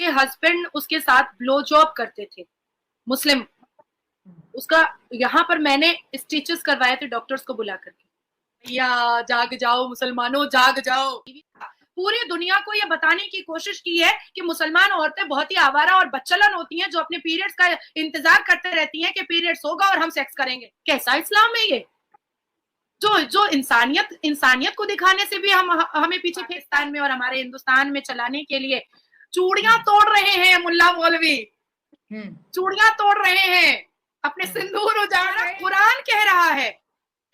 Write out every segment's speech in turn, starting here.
के हस्बैंड उसके साथ ब्लो जॉब करते थे, मुस्लिम। उसका यहाँ पर मैंने स्टिचेस करवाए थे डॉक्टर्स को बुला करके, भैया जाग जाओ मुसलमानों, जाग जाओ। पूरी दुनिया को ये बताने की कोशिश की है कि मुसलमान औरतें बहुत ही आवारा और बच्चलन होती हैं, जो अपने पीरियड्स का इंतजार करते रहती हैं कि पीरियड्स होगा और हम सेक्स करेंगे। कैसा इस्लाम है ये? जो इंसानियत को दिखाने से भी हमें पीछे पाकिस्तान में और हमारे हिंदुस्तान में चलाने के लिए चूड़ियां तोड़ रहे हैं मुल्ला मौलवी, चूड़ियां तोड़ रहे हैं, अपने सिंदूर उजाड़। कुरान कह रहा है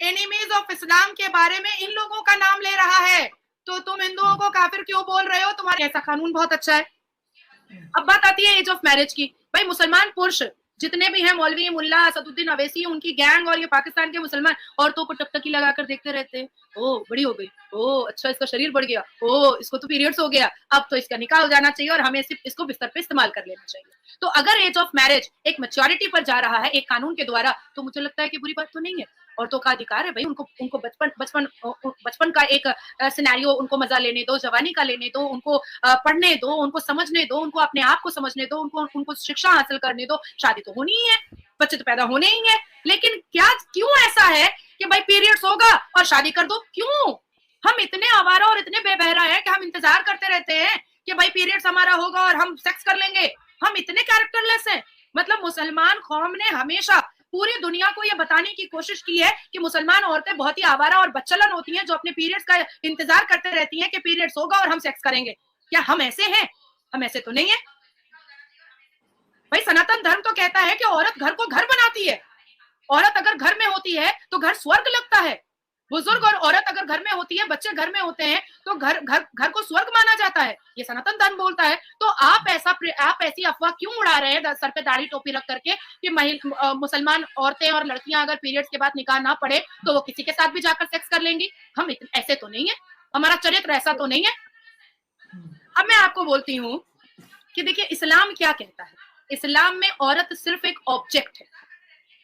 एनिमीज ऑफ इस्लाम के बारे में इन लोगों का नाम ले रहा है, तो तुम हिंदुओं को काफिर क्यों बोल रहे हो? तुम्हारे ऐसा कानून बहुत अच्छा है। अब बात आती है एज ऑफ मैरिज की। भाई मुसलमान पुरुष जितने भी हैं, मौलवी, मुल्ला, असदुद्दीन अवैसी, उनकी गैंग और ये पाकिस्तान के मुसलमान औरतों को टकटकी लगाकर देखते रहते हैं। ओ बड़ी हो गई, ओ अच्छा इसका शरीर बढ़ गया, ओ इसको तो पीरियड्स हो गया, अब तो इसका निकाह हो जाना चाहिए और हमें सिर्फ इसको बिस्तर पे इस्तेमाल कर लेना चाहिए। तो अगर एज ऑफ मैरिज एक मैच्योरिटी पर जा रहा है एक कानून के द्वारा, तो मुझे लगता है कि बुरी बात तो नहीं है। औरतों का अधिकार है भाई, उनको बचपन का एक सिनेरियो उनको मजा लेने दो, जवानी का लेने दो, उनको पढ़ने दो, उनको समझने दो, उनको अपने आप को समझने दो, उनको शिक्षा हासिल करने दो। शादी तो होनी ही है, बच्चे तो पैदा होने ही है, लेकिन क्यों ऐसा है कि भाई पीरियड्स होगा और शादी कर दो? क्यों हम इतने आवारा और इतने बेबहरा है कि हम इंतजार करते रहते हैं कि भाई पीरियड्स हमारा होगा और हम सेक्स कर लेंगे? हम इतने कैरेक्टरलेस हैं। मतलब मुसलमान कौम ने हमेशा पूरी दुनिया को ये बताने की कोशिश की है कि मुसलमान औरतें बहुत ही आवारा और बच्चलन होती हैं, जो अपने पीरियड्स का इंतजार करते रहती हैं कि पीरियड्स होगा और हम सेक्स करेंगे। क्या हम ऐसे हैं? हम ऐसे तो नहीं है भाई। सनातन धर्म तो कहता है कि औरत घर को घर बनाती है। औरत अगर घर में होती है तो घर स्वर्ग लगता है। बुजुर्ग और औरत अगर घर में होती है, बच्चे घर में होते हैं, तो घर को स्वर्ग माना जाता है, ये सनातन धर्म बोलता है। तो आप ऐसी अफवाह क्यों उड़ा रहे हैं सर पे दाढ़ी टोपी रख करके कि मुसलमान औरतें और लड़कियां अगर पीरियड्स के बाद निकाह ना पड़े तो वो किसी के साथ भी जाकर सेक्स कर लेंगी? हम ऐसे तो नहीं है, हमारा चरित्र ऐसा तो नहीं है। अब मैं आपको बोलती हूँ कि देखिए इस्लाम क्या कहता है। इस्लाम में औरत सिर्फ एक ऑब्जेक्ट है।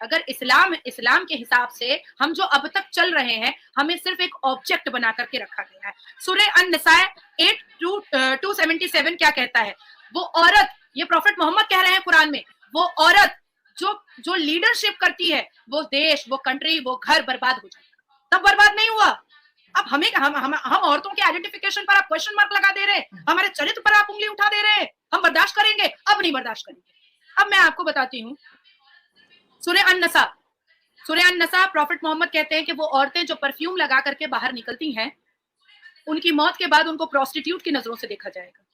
अगर इस्लाम के हिसाब से हम जो अब तक चल रहे हैं, हमें सिर्फ एक ऑब्जेक्ट बना करके रखा गया है। सूरह अन-निसा 8:277 क्या कहता है? वो औरत, ये प्रॉफेट मोहम्मद कह रहे हैं कुरान में, वो औरत जो लीडरशिप करती है, वो देश, वो कंट्री, वो घर बर्बाद हो जाएगा। तब बर्बाद नहीं हुआ। अब हम औरतों के आइडेंटिफिकेशन पर आप क्वेश्चन मार्क लगा दे रहे हैं, हमारे चरित्र पर आप उंगली उठा दे रहे हैं। हम बर्दाश्त करेंगे? अब नहीं बर्दाश्त करेंगे। अब मैं आपको बताती हूँ सूरह अन-नसा प्रॉफेट मोहम्मद कहते हैं कि वो औरतें जो परफ्यूम लगा करके बाहर निकलती हैं, उनकी मौत के बाद उनको प्रोस्टिट्यूट की नजरों से देखा जाएगा।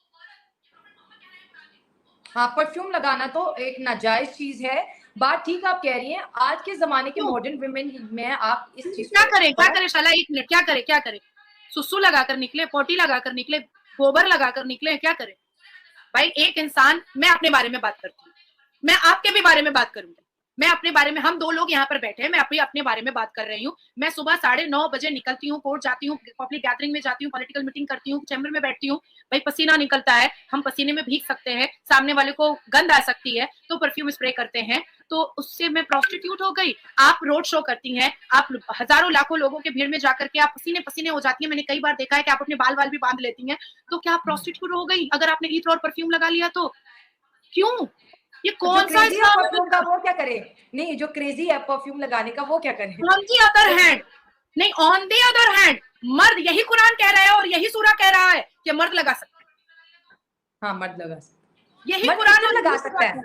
हाँ, परफ्यूम लगाना तो एक नाजायज चीज है। बात ठीक आप कह रही हैं। आज के जमाने के मॉडर्न वुमेन में आप इस चीज क्या करें शाला, एक मिनट, क्या करें? सुसु लगाकर निकले, पोटी लगाकर निकले, गोबर लगाकर निकले, क्या करें भाई? एक इंसान, मैं अपने बारे में बात करती हूँ, मैं आपके भी बारे में बात करूंगी, मैं अपने बारे में, हम दो लोग यहाँ पर बैठे हैं, मैं अपने बारे में बात कर रही हूँ। मैं सुबह 9:30 बजे निकलती हूँ, कोर्ट जाती हूँ, पब्लिक गैदरिंग में जाती हूँ, पॉलिटिकल मीटिंग करती हूँ, चैम्बर में बैठती हूँ। भाई पसीना निकलता है, हम पसीने में भीग सकते हैं, सामने वाले को गंध आ सकती है, तो परफ्यूम स्प्रे करते हैं, तो उससे मैं प्रोस्टिट्यूट हो गई। आप रोड शो करती हैं, आप हजारों लाखों लोगों के भीड़ में जाकर के आप पसीने पसीने हो जाती हैं। मैंने कई बार देखा है कि आप अपने बाल भी बांध लेती हैं, तो क्या आप प्रोस्टिट्यूट हो गई अगर आपने इत्र और परफ्यूम लगा लिया? तो क्यों? ये कौन सा परफ्यूम का वो क्या करे? नहीं, जो क्रेजी है परफ्यूम लगाने का, वो क्या करे? ऑन दी अदर हैंड, नहीं, ऑन दी अदर हैंड, मर्द, यही कुरान कह रहा है और यही सूरा कह रहा है कि मर्द लगा सकते हैं। हाँ, मर्द लगा सकते, यही कुरान लगा सकता है,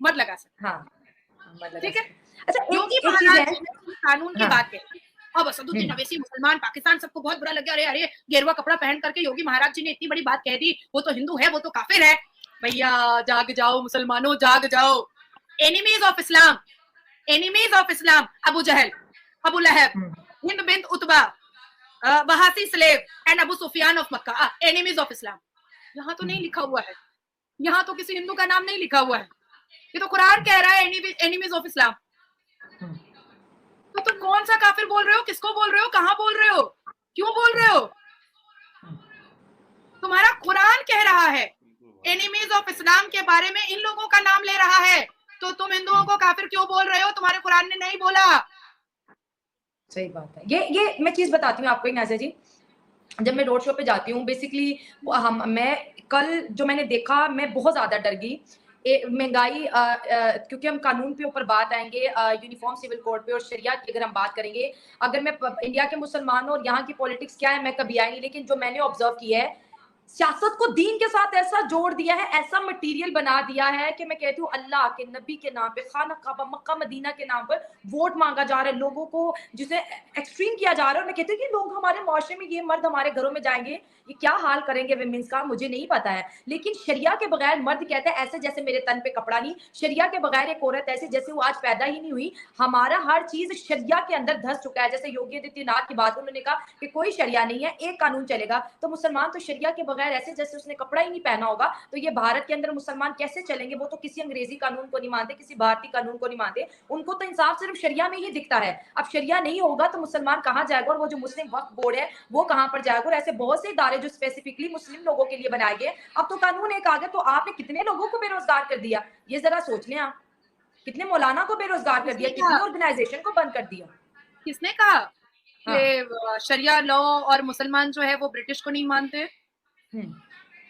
मर्द लगा सकते हैं। हाँ, ठीक है। अच्छा, योगी महाराज कानून की बात कहते हैं। अब असदुद्दीन अवैसी मुसलमान, पाकिस्तान सबको बहुत बुरा लग गया, अरे गेरुआ कपड़ा पहन करके योगी महाराज जी ने इतनी बड़ी बात कह दी, वो तो हिंदू है, वो तो काफिर है। भैया जाग जाओ मुसलमानों, जाग जाओ। Enemies of Islam, enemies of Islam, Abu Jahl, Abu Lahab, Hind bint Utba, Wahshi slave and Abu Sufyan of Mecca, enemies of Islam. यहाँ तो नहीं लिखा हुआ है, यहाँ तो किसी हिंदू का नाम नहीं लिखा हुआ है, ये तो कुरान कह रहा है एनिमीज ऑफ इस्लाम। तो तुम कौन सा काफिर बोल रहे हो? किसको बोल रहे हो? कहां बोल रहे हो? क्यों बोल रहे हो? तुम्हारा कुरान कह रहा है एनिमीज ऑफ इस्लाम के बारे में, इन लोगों का नाम ले रहा है, तो तुम हिंदुओं को काफिर क्यों बोल रहे हो? तुम्हारे कुरान ने नहीं बोला। सही बात है। ये मैं चीज बताती हूँ आपको नाज़िया जी, जब मैं रोड शो पे जाती हूँ बेसिकली हम मैं कल जो मैंने देखा मैं बहुत ज़्यादा डर गई। महंगाई क्योंकि हम कानून के ऊपर बात आएंगे, यूनिफॉर्म सिविल कोड पे और शरिया की अगर हम बात करेंगे, अगर मैं इंडिया के मुसलमानों और यहाँ की पॉलिटिक्स क्या है मैं कभी आई नहीं, लेकिन जो मैंने ऑब्जर्व किया है सियासत को दीन के साथ ऐसा जोड़ दिया है, ऐसा मटेरियल बना दिया है कि मैं कहती हूँ अल्लाह के नबी के नाम पे, खाना काबा मक्का मदीना के नाम पर वोट मांगा जा रहा है लोगों को, जिसे एक्सट्रीम किया जा रहा है। मैं कहती हूँ कि लोग हमारे मुआशरे में, ये मर्द हमारे घरों में जाएंगे, ये क्या हाल करेंगे विमेंस का मुझे नहीं पता है। लेकिन शरिया के बगैर मर्द कहते हैं ऐसे जैसे मेरे तन पे कपड़ा नहीं, शरिया के बगैर एक औरत ऐसे जैसे वो आज पैदा ही नहीं हुई। हमारा हर चीज शरिया के अंदर धस चुका है। जैसे योगी आदित्यनाथ की बात उन्होंने कहा कि कोई शरिया नहीं है, एक कानून चलेगा, तो मुसलमान तो शरिया के बगैर ऐसे जैसे उसने कपड़ा ही नहीं पहना होगा, तो ये भारत के अंदर मुसलमान कैसे चलेंगे? वो तो किसी अंग्रेजी कानून को नहीं मानते, किसी भारतीय कानून को नहीं मानते, उनको तो इंसाफ सिर्फ शरिया में ही दिखता है। अब शरिया नहीं होगा तो मुसलमान कहाँ जाएगा, और वो जो मुस्लिम वक्फ बोर्ड है वो कहाँ पर जाएगा, और ऐसे बहुत से इदारे जो स्पेसिफिकली मुस्लिम लोगों के लिए बनाए गए। अब तो कानून एक आ गया, तो आपने कितने लोगों को बेरोजगार कर दिया, ये जरा सोच लें आप। कितने मौलाना को बेरोजगार कर दिया, कितनी ऑर्गेनाइजेशन को बंद कर दिया। किसने कहा हाँ। कि शरिया लॉ और मुसलमान जो है वो ब्रिटिश को नहीं मानते?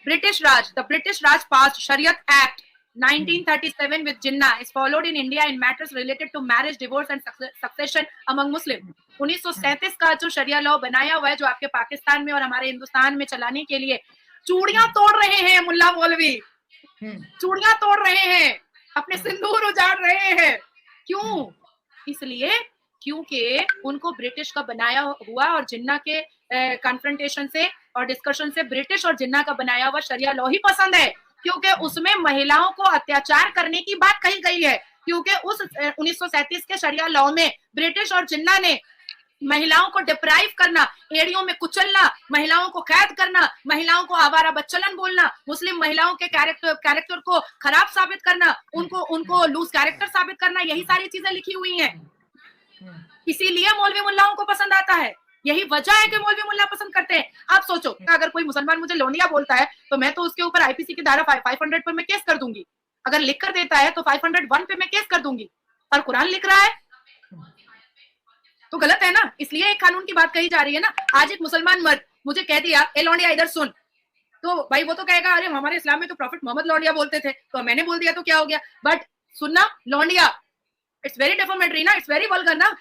British Raj, the British Raj passed Shariat Act 1937 with Jinnah is followed in India in matters related to marriage, divorce and succession among Muslim. 1937 का जो शरिया लॉ बनाया हुआ है, जो आपके पाकिस्तान में और हमारे हिंदुस्तान में चलाने के लिए चूड़ियां तोड़ रहे हैं मुल्ला मौलवी, चूड़ियां तोड़ रहे हैं, अपने सिंदूर उजाड़ रहे हैं। क्यों? इसलिए क्योंकि उनको ब्रिटिश का बनाया हुआ और जिन्ना के कन्फ्रंटेशन से और डिस्कशन से ब्रिटिश और जिन्ना का बनाया हुआ शरिया लॉ ही पसंद है, क्योंकि उसमें महिलाओं को अत्याचार करने की बात कही गई है। क्योंकि उस 1937 के शरिया लॉ में ब्रिटिश और जिन्ना ने महिलाओं को डिप्राइव करना, एड़ियों में कुचलना, महिलाओं को कैद करना, महिलाओं को आवारा बच्चलन बोलना, मुस्लिम महिलाओं के कैरेक्टर को खराब साबित करना, उनको लूज कैरेक्टर साबित करना, यही सारी चीजें लिखी हुई हैं। इसीलिए मौलवी मुल्लाओं को पसंद आता है, यही वजह है कि मौलवी मुल्ला पसंद करते हैं। आप सोचो, अगर कोई मुसलमान मुझे लोनिया बोलता है तो मैं तो उसके ऊपर आईपीसी की धारा 500 पर मैं केस कर दूंगी। अगर लिख कर देता है तो 501 पे मैं केस कर दूंगी। और कुरान लिख रहा है तो गलत है ना। इसलिए एक कानून की बात कही जा रही है ना। आज एक मुसलमान मर्द मुझे कह दिया ए लौंडिया इधर सुन, तो भाई वो तो कहेगा अरे हमारे इस्लाम में तो प्रॉफिट मोहम्मद लौंडिया बोलते थे, तो मैंने बोल दिया तो क्या हो गया। बट सुनना लौंडिया, इट्स वेरी डेफोमेटरी ना, इट्स वेरी वल्गर ना।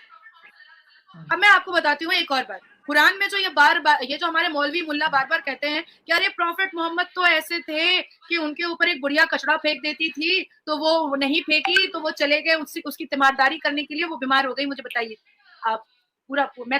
अब मैं आपको बताती हूँ एक और बात, कुरान में जो ये जो हमारे मौलवी मुल्ला बार बार कहते हैं कि अरे प्रॉफिट मोहम्मद तो ऐसे थे कि उनके ऊपर एक बुढ़िया कचड़ा फेंक देती थी तो वो नहीं फेंकी, तो वो चले गए उसकी तीमारदारी करने के लिए, वो बीमार हो गई। मुझे बताइए आप, पूरा मैं